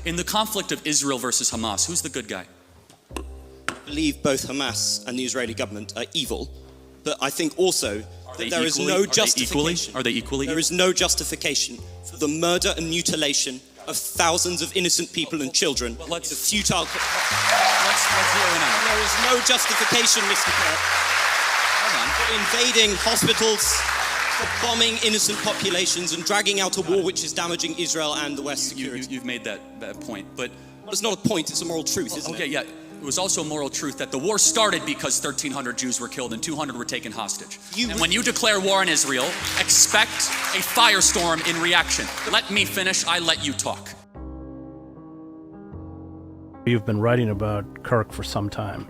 In the conflict of Israel versus Hamas, who's the good guy? I believe both Hamas and the Israeli government are evil, but I think also that there is no justification. Are they equally? There is no justification for the murder and mutilation of thousands of innocent people and children. But let's the futile. Let's zero in on it. There is no justification, Mr. Kirk, for invading hospitals, for bombing innocent populations and dragging out a war which is damaging Israel and the West's security. You've made that point, but it's not a point, it's a moral truth, isn't it? Okay, yeah. It was also a moral truth that the war started because 1,300 Jews were killed and 200 were taken hostage. And when you declare war on Israel, expect a firestorm in reaction. Let me finish, I let you talk. You've been writing about Kirk for some time.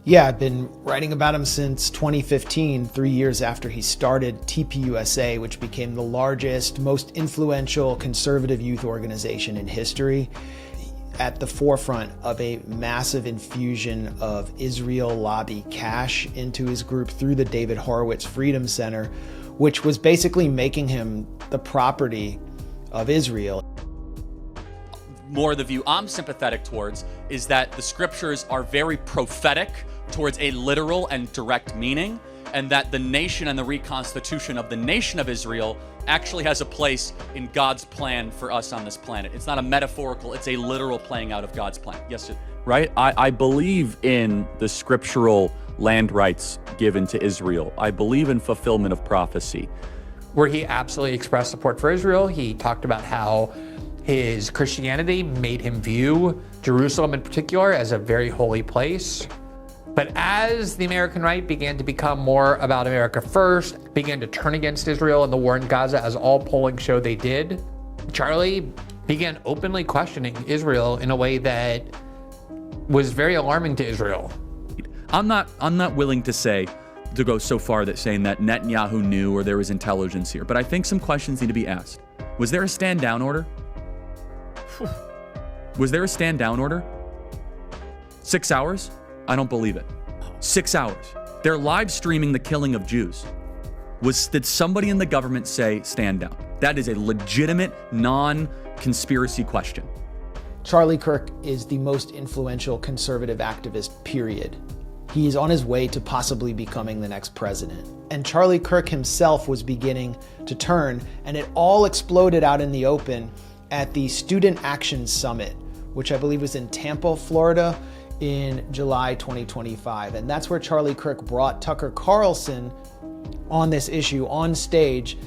Yeah, I've been writing about him since 2015, 3 years after he started TPUSA, which became the largest, most influential conservative youth organization in history, at the forefront of a massive infusion of Israel lobby cash into his group through the David Horowitz Freedom Center, which was basically making him the property of Israel. More the view I'm sympathetic towards is that the scriptures are very prophetic towards a literal and direct meaning, and that the nation and the reconstitution of the nation of Israel actually has a place in God's plan for us on this planet. It's not a metaphorical, it's a literal playing out of God's plan. Yes, sir. Right? I believe in the scriptural land rights given to Israel. I believe in fulfillment of prophecy. Where he absolutely expressed support for Israel. He talked about how his Christianity made him view Jerusalem in particular as a very holy place. But as the American right began to become more about America first, began to turn against Israel and the war in Gaza, as all polling showed they did, Charlie began openly questioning Israel in a way that was very alarming to Israel. I'm not willing to go so far that saying that Netanyahu knew or there was intelligence here, but I think some questions need to be asked. Was there a stand down order? Was there a stand down order? 6 hours? I don't believe it. 6 hours. They're live streaming the killing of Jews. Did somebody in the government say stand down? That is a legitimate, non-conspiracy question. Charlie Kirk is the most influential conservative activist, period. He is on his way to possibly becoming the next president. And Charlie Kirk himself was beginning to turn, and it all exploded out in the open at the Student Action Summit, which I believe was in Tampa, Florida, in July 2025. And that's where Charlie Kirk brought Tucker Carlson on this issue on stage.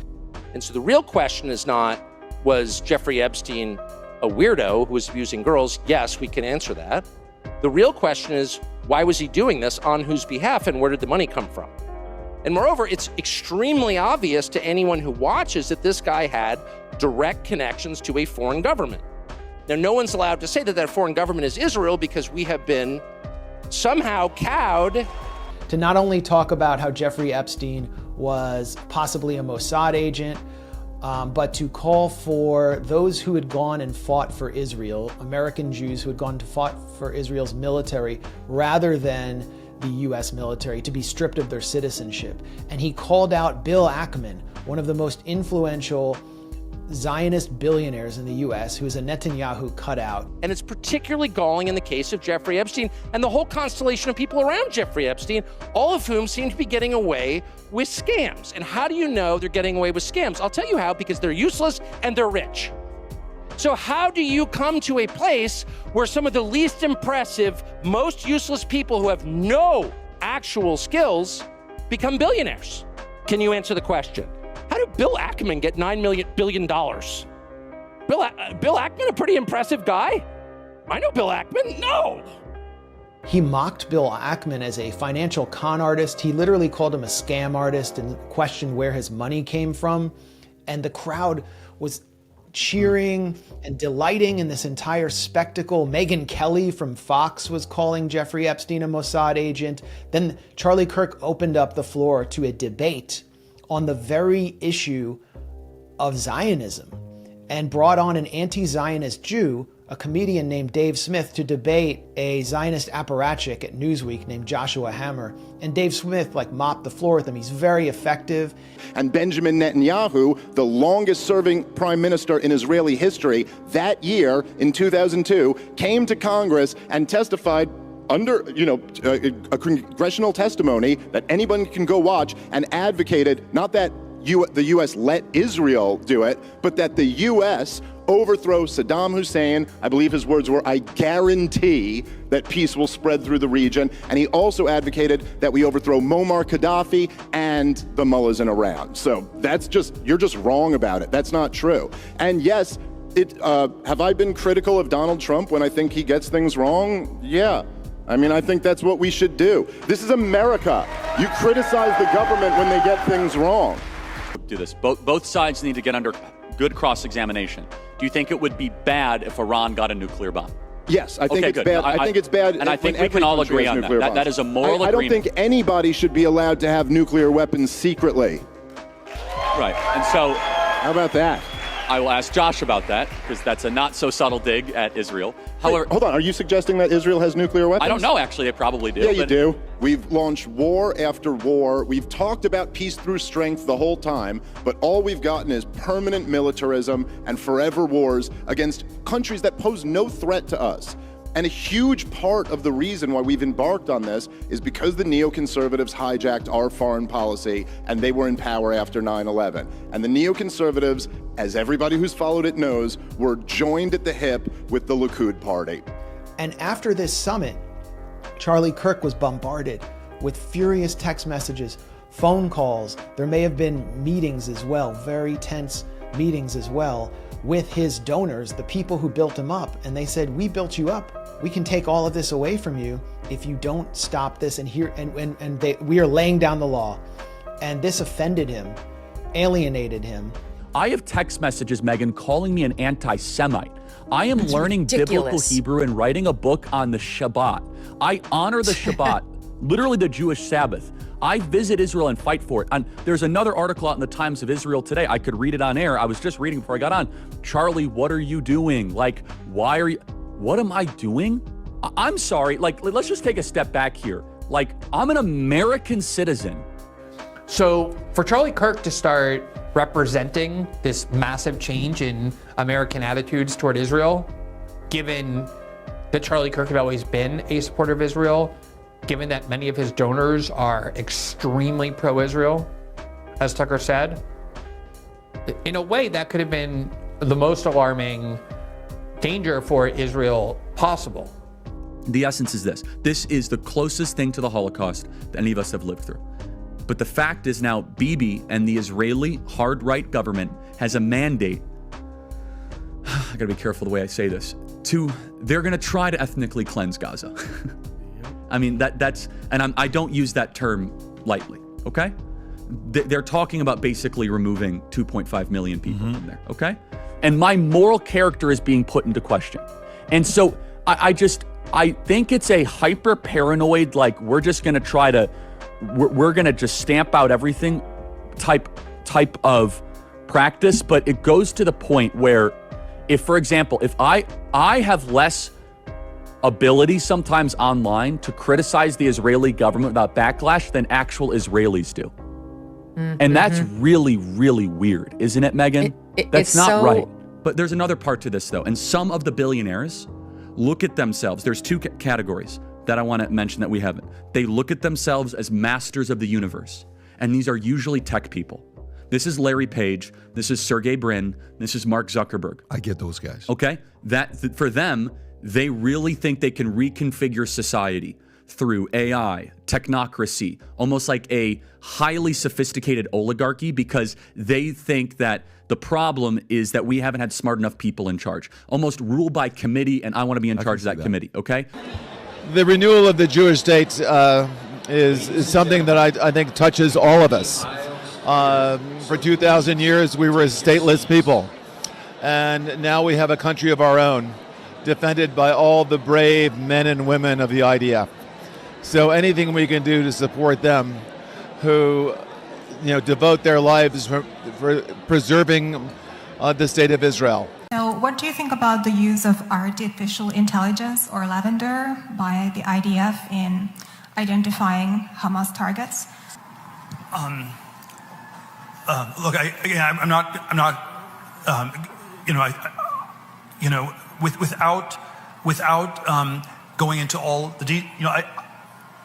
And so the real question is not, was Jeffrey Epstein a weirdo who was abusing girls? Yes, we can answer that. The real question is, why was he doing this, on whose behalf, and where did the money come from? And moreover, it's extremely obvious to anyone who watches that this guy had direct connections to a foreign government. Now, no one's allowed to say that that foreign government is Israel because we have been somehow cowed. To not only talk about how Jeffrey Epstein was possibly a Mossad agent, but to call for those who had gone and fought for Israel, American Jews who had gone to fought for Israel's military rather than the US military, to be stripped of their citizenship. And he called out Bill Ackman, one of the most influential Zionist billionaires in the US, who is a Netanyahu cutout. And it's particularly galling in the case of Jeffrey Epstein and the whole constellation of people around Jeffrey Epstein, all of whom seem to be getting away with scams. And how do you know they're getting away with scams? I'll tell you how, because they're useless and they're rich. So how do you come to a place where some of the least impressive, most useless people who have no actual skills become billionaires? Can you answer the question? How did Bill Ackman get $9 billion? Bill Ackman, a pretty impressive guy? I know Bill Ackman. No. He mocked Bill Ackman as a financial con artist. He literally called him a scam artist and questioned where his money came from. And the crowd was cheering and delighting in this entire spectacle. Megyn Kelly from Fox was calling Jeffrey Epstein a Mossad agent. Then Charlie Kirk opened up the floor to a debate on the very issue of Zionism and brought on an anti-Zionist Jew, a comedian named Dave Smith to debate a Zionist apparatchik at Newsweek named Joshua Hammer. And Dave Smith mopped the floor with him. He's very effective. And Benjamin Netanyahu, the longest serving prime minister in Israeli history, that year in 2002 came to Congress and testified under, a congressional testimony that anyone can go watch, and advocated not that the U.S. let Israel do it, but that the U.S. overthrow Saddam Hussein. I believe his words were, "I guarantee that peace will spread through the region." And he also advocated that we overthrow Muammar Gaddafi and the mullahs in Iran. So you're just wrong about it. That's not true. And yes, have I been critical of Donald Trump when I think he gets things wrong? Yeah. I think that's what we should do. This is America. You criticize the government when they get things wrong. Do this. Both sides need to get under good cross-examination. Do you think it would be bad if Iran got a nuclear bomb? Yes, I think it's bad. I think it's bad. And I think we can all agree on that. That is a moral agreement. I don't think anybody should be allowed to have nuclear weapons secretly. Right. And so, how about that? I will ask Josh about that, because that's a not so subtle dig at Israel. However, hold on. Are you suggesting that Israel has nuclear weapons? I don't know, actually. They probably do. Yeah, you do. We've launched war after war. We've talked about peace through strength the whole time, but all we've gotten is permanent militarism and forever wars against countries that pose no threat to us. And a huge part of the reason why we've embarked on this is because the neoconservatives hijacked our foreign policy, and they were in power after 9/11. And the neoconservatives, as everybody who's followed it knows, were joined at the hip with the Likud party. And after this summit, Charlie Kirk was bombarded with furious text messages, phone calls. There may have been meetings as well, very tense meetings as well, with his donors, the people who built him up. And they said, "We built you up. We can take all of this away from you if you don't stop this." We are laying down the law. And this offended him, alienated him. I have text messages, Megan, calling me an anti-Semite. I am learning biblical Hebrew and writing a book on the Shabbat. I honor the Shabbat, literally the Jewish Sabbath. I visit Israel and fight for it. And there's another article out in the Times of Israel today. I could read it on air. I was just reading before I got on. Charlie, what are you doing? Why are you... What am I doing? I'm sorry. Let's just take a step back here. I'm an American citizen. So for Charlie Kirk to start representing this massive change in American attitudes toward Israel, given that Charlie Kirk had always been a supporter of Israel, given that many of his donors are extremely pro-Israel, as Tucker said, in a way that could have been the most alarming danger for Israel possible. The essence is this. This is the closest thing to the Holocaust that any of us have lived through. But the fact is now Bibi and the Israeli hard-right government has a mandate, I gotta be careful the way I say this, they're gonna try to ethnically cleanse Gaza. I don't use that term lightly, okay? They're talking about basically removing 2.5 million people from there, okay? And my moral character is being put into question. And so I think it's a hyper paranoid, we're just gonna try to, we're gonna just stamp out everything type of practice. But it goes to the point where if, for example, if I have less ability sometimes online to criticize the Israeli government without backlash than actual Israelis do. And that's really, really weird, isn't it, Megan? That's not right. But there's another part to this, though. And some of the billionaires look at themselves. There's two categories that I want to mention that we haven't. They look at themselves as masters of the universe. And these are usually tech people. This is Larry Page. This is Sergey Brin. This is Mark Zuckerberg. I get those guys. Okay? For them, they really think they can reconfigure society through AI, technocracy, almost like a highly sophisticated oligarchy, because they think that the problem is that we haven't had smart enough people in charge. Almost rule by committee, and I want to be in charge of that committee, okay? The renewal of the Jewish state is something that I think touches all of us. For 2,000 years, we were a stateless people. And now we have a country of our own, defended by all the brave men and women of the IDF. So anything we can do to support them, who devote their lives for preserving the state of Israel. Now, what do you think about the use of artificial intelligence or lavender by the IDF in identifying Hamas targets? Look, I'm not, without going into all the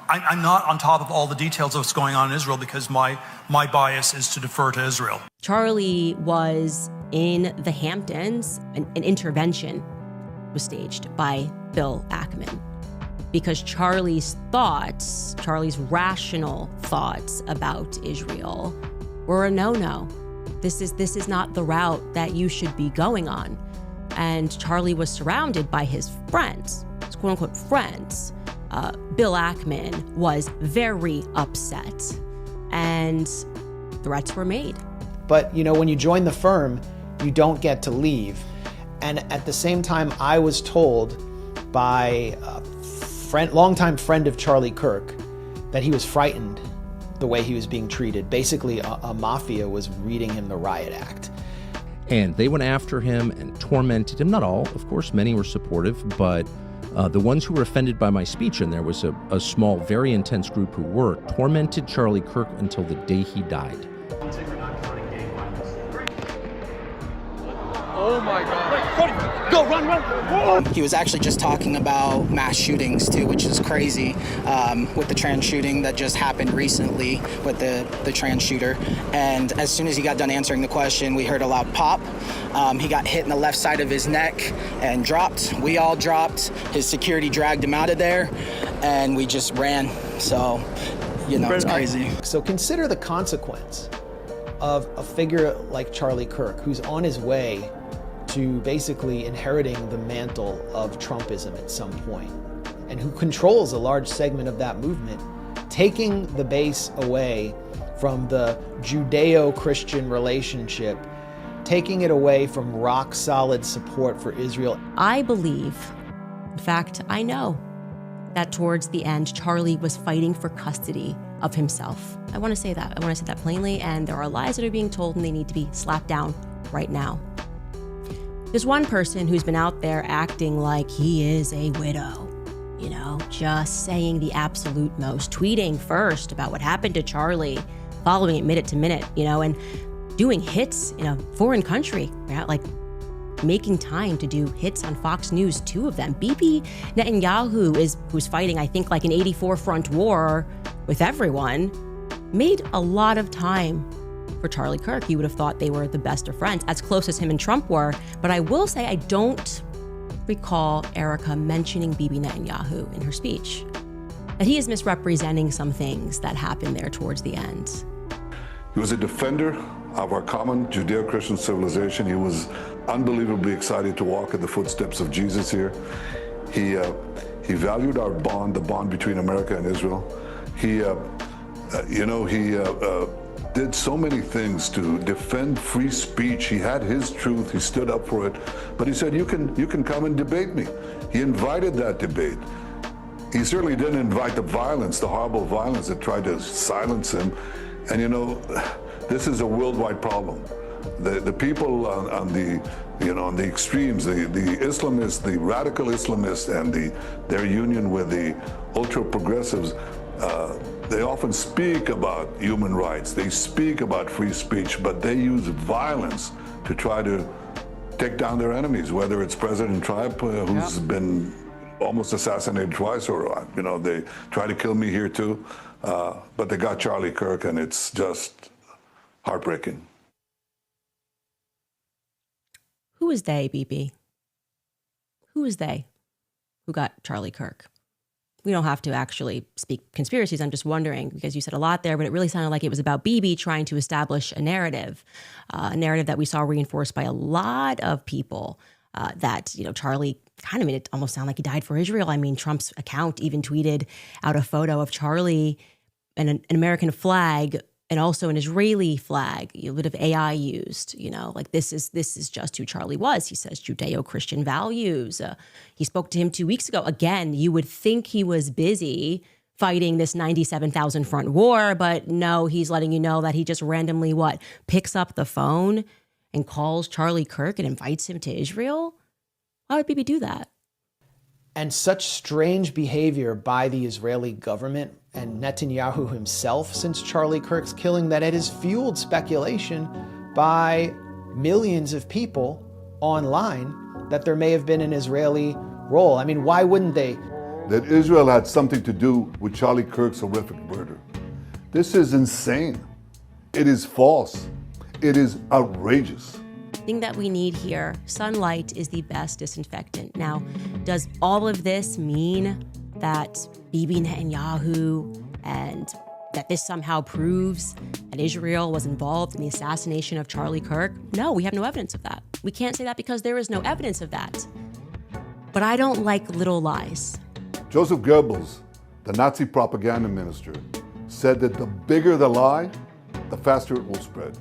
I'm not on top of all the details of what's going on in Israel because my bias is to defer to Israel. Charlie was in the Hamptons. An intervention was staged by Bill Ackman because Charlie's rational thoughts about Israel were a no-no. This is not the route that you should be going on. And Charlie was surrounded by his friends, his quote-unquote friends. Bill Ackman was very upset, and threats were made. But, when you join the firm, you don't get to leave. And at the same time, I was told by a longtime friend of Charlie Kirk that he was frightened the way he was being treated. Basically, a mafia was reading him the riot act. And they went after him and tormented him. Not all, of course, many were supportive, but the ones who were offended by my speech, and there was a small, very intense group who were, tormented Charlie Kirk until the day he died. Oh my God. Go, run. He was actually just talking about mass shootings too, which is crazy, with the trans shooting that just happened recently with the trans shooter. And as soon as he got done answering the question, we heard a loud pop. He got hit in the left side of his neck and dropped. We all dropped. His security dragged him out of there, and we just ran. So, it's crazy. So consider the consequence of a figure like Charlie Kirk, who's on his way to basically inheriting the mantle of Trumpism at some point, and who controls a large segment of that movement, taking the base away from the Judeo-Christian relationship, taking it away from rock-solid support for Israel. I believe, in fact, I know, that towards the end, Charlie was fighting for custody of himself. I want to say that. I want to say that plainly, and there are lies that are being told, and they need to be slapped down right now. There's one person who's been out there acting like he is a widow, just saying the absolute most, tweeting first about what happened to Charlie, following it minute to minute, and doing hits in a foreign country, right? Like making time to do hits on Fox News, 2 of them. Bibi Netanyahu who's fighting, I think, like an 84 front war with everyone, made a lot of time for Charlie Kirk. You would have thought they were the best of friends, as close as him and Trump were. But I will say I don't recall Erica mentioning Bibi Netanyahu in her speech, that he is misrepresenting some things that happened there towards the end. He was a defender of our common Judeo-Christian civilization. He was unbelievably excited to walk in the footsteps of Jesus here. He valued our bond, the bond between America and Israel. He did so many things to defend free speech. He had his truth. He stood up for it. But he said, you can come and debate me. He invited that debate. He certainly didn't invite the violence, the horrible violence that tried to silence him. And this is a worldwide problem. The people on the extremes, the Islamists, the radical Islamists, and their union with the ultra-progressives, they often speak about human rights. They speak about free speech, but they use violence to try to take down their enemies, whether it's President Trump, who's been almost assassinated twice, or they try to kill me here too. But they got Charlie Kirk, and it's just heartbreaking. Who is they, BP? Who is they who got Charlie Kirk? We don't have to actually speak conspiracies. I'm just wondering, because you said a lot there, but it really sounded like it was about Bibi trying to establish a narrative that we saw reinforced by a lot of people, that, Charlie kind of made it almost sound like he died for Israel. I mean, Trump's account even tweeted out a photo of Charlie and an American flag and also an Israeli flag, a bit of AI used, like this is just who Charlie was. He says Judeo-Christian values. He spoke to him 2 weeks ago. Again, you would think he was busy fighting this 97,000 front war, but no, he's letting you know that he just randomly picks up the phone and calls Charlie Kirk and invites him to Israel? Why would Bibi do that? And such strange behavior by the Israeli government and Netanyahu himself since Charlie Kirk's killing that it has fueled speculation by millions of people online that there may have been an Israeli role. I mean, why wouldn't they? That Israel had something to do with Charlie Kirk's horrific murder. This is insane. It is false. It is outrageous. The thing that we need here, sunlight is the best disinfectant. Now, does all of this mean that Bibi Netanyahu and that this somehow proves that Israel was involved in the assassination of Charlie Kirk? No, we have no evidence of that. We can't say that because there is no evidence of that. But I don't like little lies. Joseph Goebbels, the Nazi propaganda minister, said that the bigger the lie, the faster it will spread.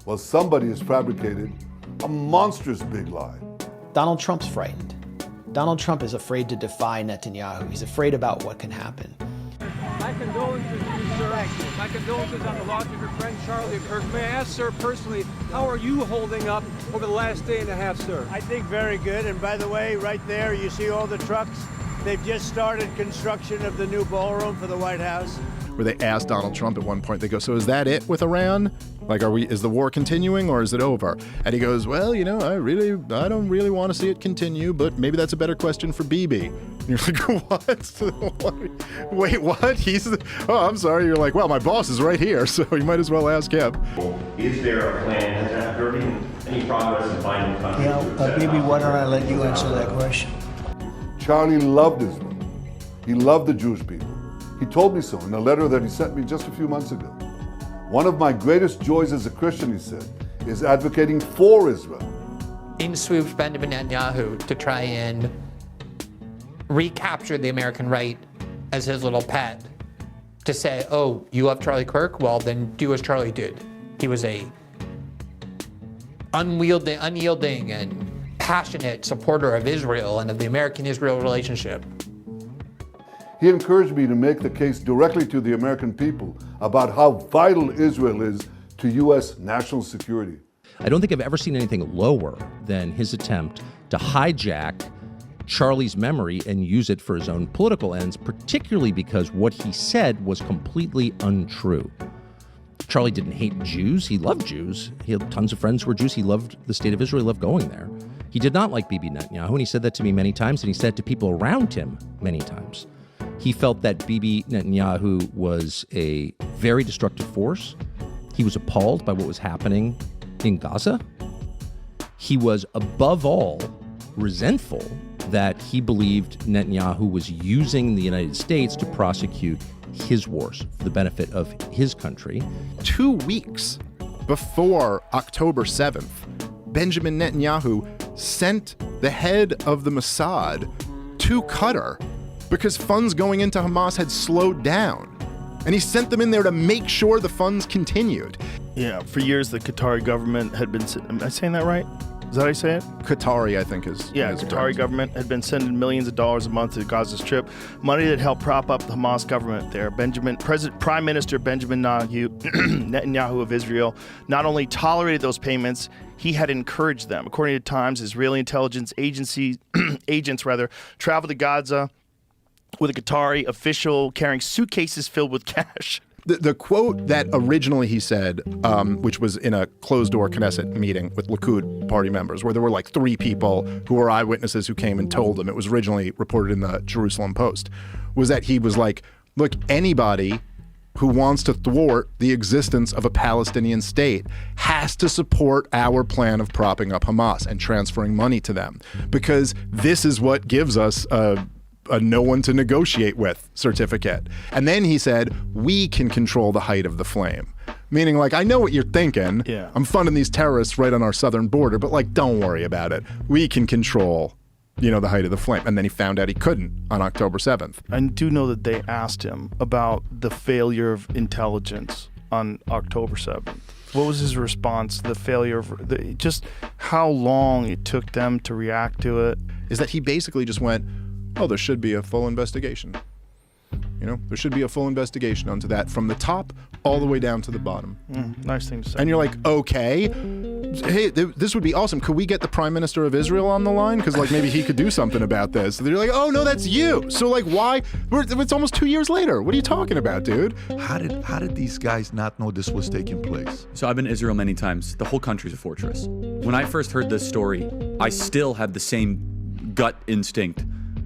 Well, somebody has fabricated a monstrous big lie. Donald Trump's frightened. Donald Trump is afraid to defy Netanyahu. He's afraid about what can happen. My condolences to you, sir. My condolences on the loss of your friend Charlie Kirk. May I ask, sir, personally, how are you holding up over the last day and a half, sir? I think very good. And by the way, right there, you see all the trucks. They've just started construction of the new ballroom for the White House. Where they asked Donald Trump at one point, they go, so is that it with Iran? Like, is the war continuing or is it over? And he goes, well, you know, I don't really want to see it continue, but maybe that's a better question for Bibi. And you're like, what? Wait, what? I'm sorry. You're like, well, my boss is right here, so you might as well ask him. Is there a plan? Has there been any progress in finding countries? Bibi, why don't I let you answer that question? Charlie loved Israel. He loved the Jewish people. He told me so in a letter that he sent me just a few months ago. One of my greatest joys as a Christian, he said, is advocating for Israel. In swoops Benjamin Netanyahu to try and recapture the American right as his little pet, to say, oh, you love Charlie Kirk? Well, then do as Charlie did. He was a unyielding and passionate supporter of Israel and of the American-Israel relationship. He encouraged me to make the case directly to the American people about how vital Israel is to U.S. national security. I don't think I've ever seen anything lower than his attempt to hijack Charlie's memory and use it for his own political ends, particularly because what he said was completely untrue. Charlie didn't hate Jews. He loved Jews. He had tons of friends who were Jews. He loved the state of Israel. He loved going there. He did not like Bibi Netanyahu, and he said that to me many times, and he said it to people around him many times. He felt that Bibi Netanyahu was a very destructive force. He was appalled by what was happening in Gaza. He was, above all, resentful that he believed Netanyahu was using the United States to prosecute his wars for the benefit of his country. 2 weeks before October 7th, Benjamin Netanyahu sent the head of the Mossad to Qatar because funds going into Hamas had slowed down. And he sent them in there to make sure the funds continued. Yeah, for years the Qatari government had been, am I saying that right? Is that how you say it? Qatari, I think is. Yeah, Qatari government had been sending millions of dollars a month to Gaza Strip, money that helped prop up the Hamas government there. Prime Minister Benjamin Netanyahu of Israel not only tolerated those payments, he had encouraged them. According to Times, Israeli intelligence agents traveled to Gaza with a Qatari official carrying suitcases filled with cash. The quote that originally he said, which was in a closed-door Knesset meeting with Likud party members, where there were like 3 people who were eyewitnesses who came and told him, it was originally reported in the Jerusalem Post, was that he was like, look, anybody who wants to thwart the existence of a Palestinian state has to support our plan of propping up Hamas and transferring money to them, because this is what gives us a no one to negotiate with certificate. And then he said, we can control the height of the flame. Meaning, like, I know what you're thinking. Yeah. I'm funding these terrorists right on our southern border, but, like, don't worry about it. We can control, the height of the flame. And then he found out he couldn't on October 7th. I do know that they asked him about the failure of intelligence on October 7th. What was his response? The failure of just how long it took them to react to it? Is that he basically just went, oh, there should be a full investigation. There should be a full investigation onto that from the top all the way down to the bottom. Nice thing to say. And you're like, okay, hey, this would be awesome. Could we get the Prime Minister of Israel on the line? Because like maybe he could do something about this. They're like, oh no, that's you. So like, why? It's almost 2 years later. What are you talking about, dude? How did these guys not know this was taking place? So I've been to Israel many times. The whole country's a fortress. When I first heard this story, I still had the same gut instinct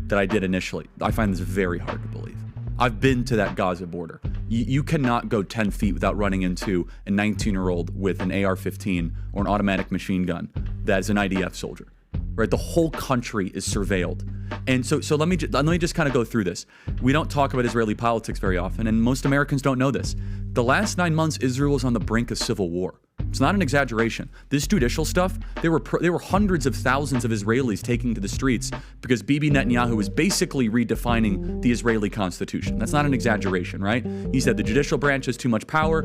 that I did initially. I find this very hard to believe. I've been to that Gaza border. You cannot go 10 feet without running into a 19-year-old with an AR-15 or an automatic machine gun that is an IDF soldier, right? The whole country is surveilled. And so let me just kind of go through this. We don't talk about Israeli politics very often, and most Americans don't know this. The last 9 months, Israel was on the brink of civil war. It's not an exaggeration. This judicial stuff, there were hundreds of thousands of Israelis taking to the streets because Bibi Netanyahu was basically redefining the Israeli constitution. That's not an exaggeration, right? He said the judicial branch has too much power.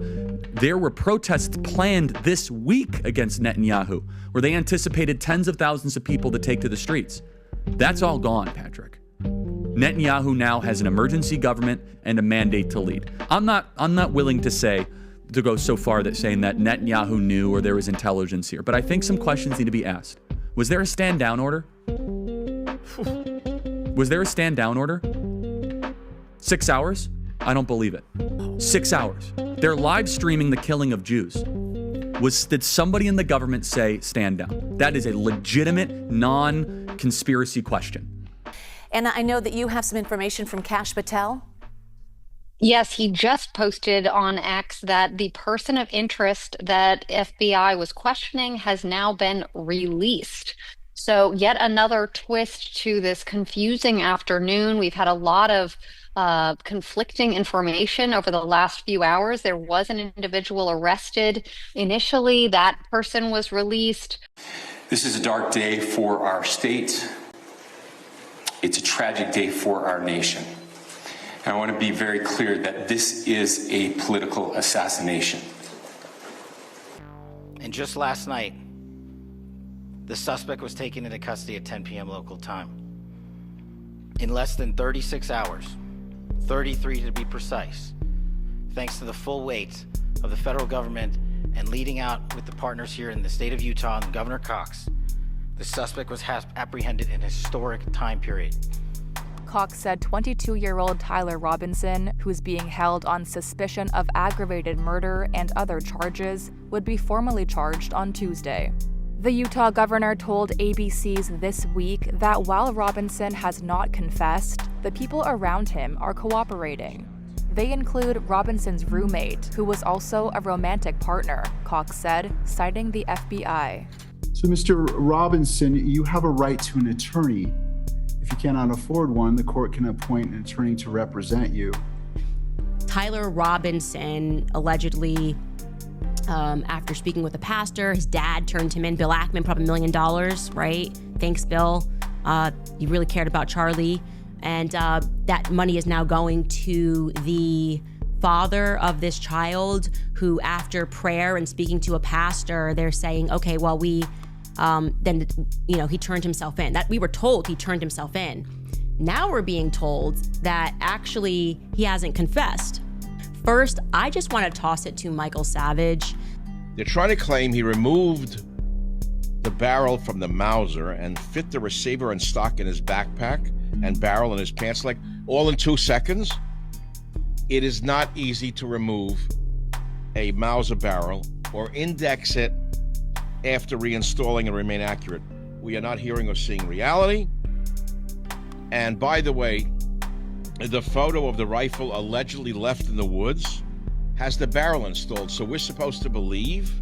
There were protests planned this week against Netanyahu, where they anticipated tens of thousands of people to take to the streets. That's all gone, Patrick. Netanyahu now has an emergency government and a mandate to lead. I'm not willing to go so far that saying that Netanyahu knew or there was intelligence here, but I think some questions need to be asked. Was there a stand down order? Was there a stand down order? 6 hours? I don't believe it. 6 hours. They're live streaming the killing of Jews. Did somebody in the government say stand down? That is a legitimate, non-conspiracy question. And I know that you have some information from Kash Patel. Yes, he just posted on X that the person of interest that FBI was questioning has now been released. So yet another twist to this confusing afternoon. We've had a lot of conflicting information over the last few hours. There was an individual arrested initially. That person was released. This is a dark day for our state. It's a tragic day for our nation. And I want to be very clear that this is a political assassination. And just last night, the suspect was taken into custody at 10 p.m. local time. In less than 36 hours, 33 to be precise, thanks to the full weight of the federal government and leading out with the partners here in the state of Utah and Governor Cox, the suspect was apprehended in a historic time period. Cox said 22-year-old Tyler Robinson, who's being held on suspicion of aggravated murder and other charges, would be formally charged on Tuesday. The Utah governor told ABC's This Week that while Robinson has not confessed, the people around him are cooperating. They include Robinson's roommate, who was also a romantic partner, Cox said, citing the FBI. So, Mr. Robinson, you have a right to an attorney. If you cannot afford one, the court can appoint an attorney to represent you. Tyler Robinson allegedly, after speaking with a pastor, his dad turned him in. Bill Ackman put up $1 million, right? Thanks, Bill. You really cared about Charlie. And that money is now going to the father of this child who, after prayer and speaking to a pastor, they're saying, okay, well, then, he turned himself in. That we were told he turned himself in. Now we're being told that actually he hasn't confessed. First, I just want to toss it to Michael Savage. They're trying to claim he removed the barrel from the Mauser and fit the receiver and stock in his backpack and barrel in his pants leg, all in 2 seconds. It is not easy to remove a Mauser barrel or index it after reinstalling and remain accurate. We are not hearing or seeing reality. And by the way, the photo of the rifle allegedly left in the woods has the barrel installed. So we're supposed to believe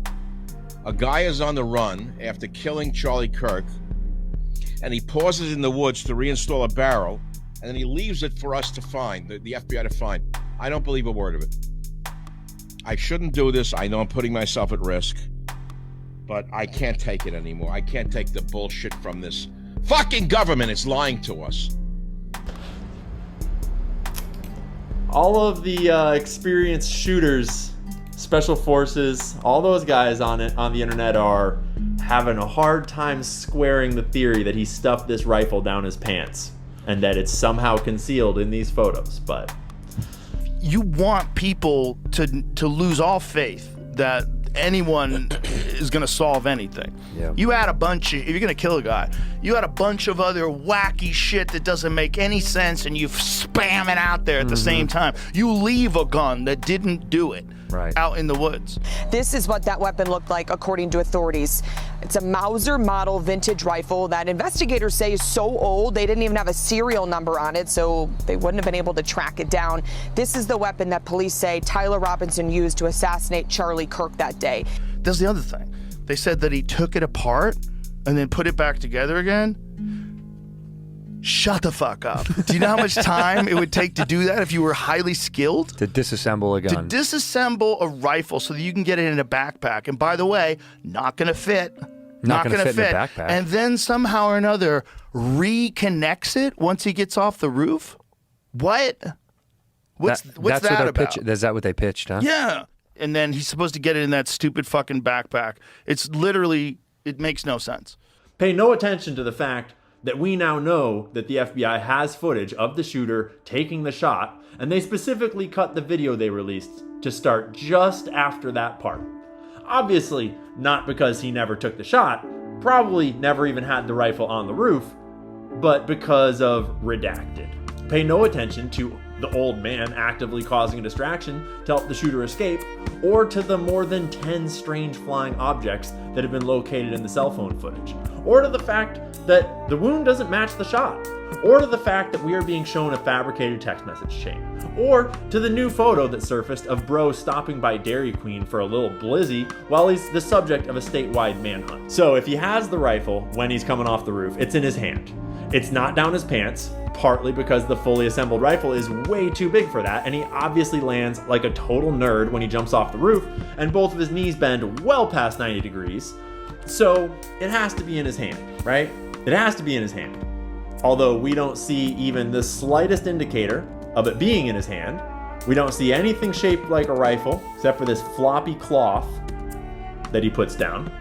a guy is on the run after killing Charlie Kirk, and he pauses in the woods to reinstall a barrel, and then he leaves it for us to find, the FBI to find. I don't believe a word of it. I shouldn't do this. I know I'm putting myself at risk, but I can't take it anymore. I can't take the bullshit from this fucking government. It's lying to us. All of the experienced shooters, special forces, all those guys on the internet are having a hard time squaring the theory that he stuffed this rifle down his pants and that it's somehow concealed in these photos. But you want people to lose all faith that anyone is going to solve anything. Yeah. You add a bunch of, if you're going to kill a guy, you add a bunch of other wacky shit that doesn't make any sense, and you spam it out there at the same time. You leave a gun that didn't do it out in the woods. This is what that weapon looked like, according to authorities. It's a Mauser model vintage rifle that investigators say is so old they didn't even have a serial number on it, so they wouldn't have been able to track it down. This is the weapon that police say Tyler Robinson used to assassinate Charlie Kirk that day. There's the other thing. They said that he took it apart and then put it back together again. Shut the fuck up. Do you know how much time it would take to do that if you were highly skilled? To disassemble a gun. To disassemble a rifle so that you can get it in a backpack. And by the way, not going to fit. Not going to fit in a backpack. And then somehow or another reconnects it once he gets off the roof? What? What's that about? Is that what they pitched, huh? Yeah. And then he's supposed to get it in that stupid fucking backpack. It's literally, it makes no sense. Pay no attention to the fact that we now know that the FBI has footage of the shooter taking the shot, and they specifically cut the video they released to start just after that part. Obviously, not because he never took the shot, probably never even had the rifle on the roof, but because of redacted. Pay no attention to the old man actively causing a distraction to help the shooter escape, or to the more than 10 strange flying objects that have been located in the cell phone footage, or to the fact that the wound doesn't match the shot, or to the fact that we are being shown a fabricated text message chain, or to the new photo that surfaced of Bro stopping by Dairy Queen for a little blizzy while he's the subject of a statewide manhunt. So if he has the rifle when he's coming off the roof, it's in his hand. It's not down his pants, partly because the fully assembled rifle is way too big for that, and he obviously lands like a total nerd when he jumps off the roof, and both of his knees bend well past 90 degrees. So it has to be in his hand, right? It has to be in his hand. Although we don't see even the slightest indicator of it being in his hand. We don't see anything shaped like a rifle, except for this floppy cloth that he puts down.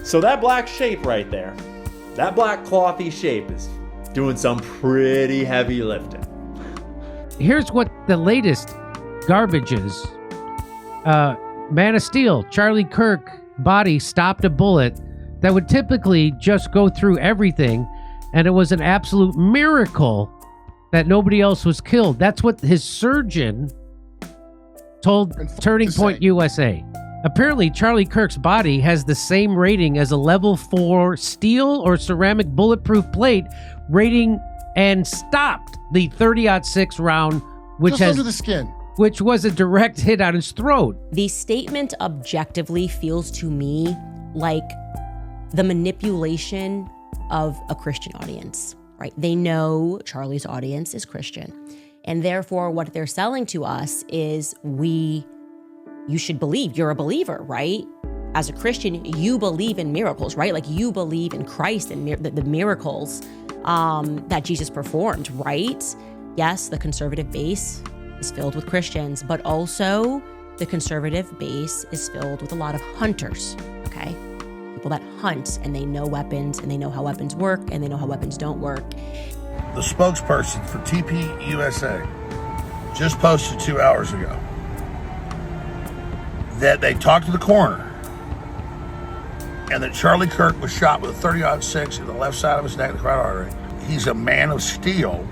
So that black shape right there, that black clothy shape is doing some pretty heavy lifting. Here's what the latest garbage is. Man of Steel, Charlie Kirk body stopped a bullet that would typically just go through everything, and it was an absolute miracle that nobody else was killed. That's what his surgeon told Turning Point USA. Apparently, Charlie Kirk's body has the same rating as a level 4 steel or ceramic bulletproof plate rating, and stopped the .30-06 round, which just under the skin, which was a direct hit on his throat. The statement objectively feels to me like the manipulation of a Christian audience, right? They know Charlie's audience is Christian, and therefore what they're selling to us is you should believe, you're a believer, right? As a Christian, you believe in miracles, right? Like you believe in Christ and the miracles that Jesus performed, right? Yes, the conservative base is filled with Christians, but also the conservative base is filled with a lot of hunters, okay? People that hunt, and they know weapons, and they know how weapons work, and they know how weapons don't work. The spokesperson for TP USA just posted 2 hours ago that they talked to the coroner and that Charlie Kirk was shot with a .30-06 in the left side of his neck, the carotid artery. He's a man of steel,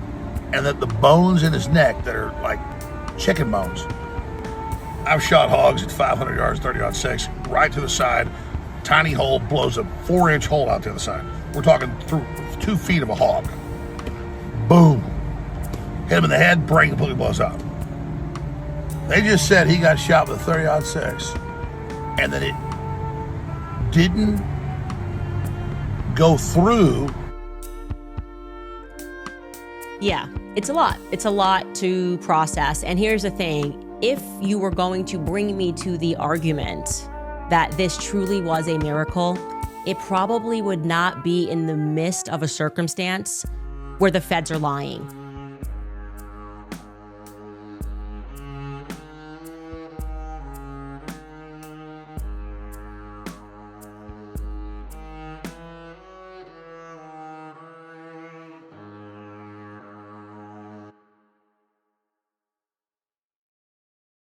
and that the bones in his neck that are like chicken bones. I've shot hogs at 500 yards, .30-06, right to the side. Tiny hole, blows a 4-inch hole out the other side. We're talking through 2 feet of a hog. Boom. Hit him in the head, brain completely blows out. They just said he got shot with a .30-06 and that it didn't go through. Yeah, it's a lot. It's a lot to process. And here's the thing. If you were going to bring me to the argument that this truly was a miracle, it probably would not be in the midst of a circumstance where the feds are lying.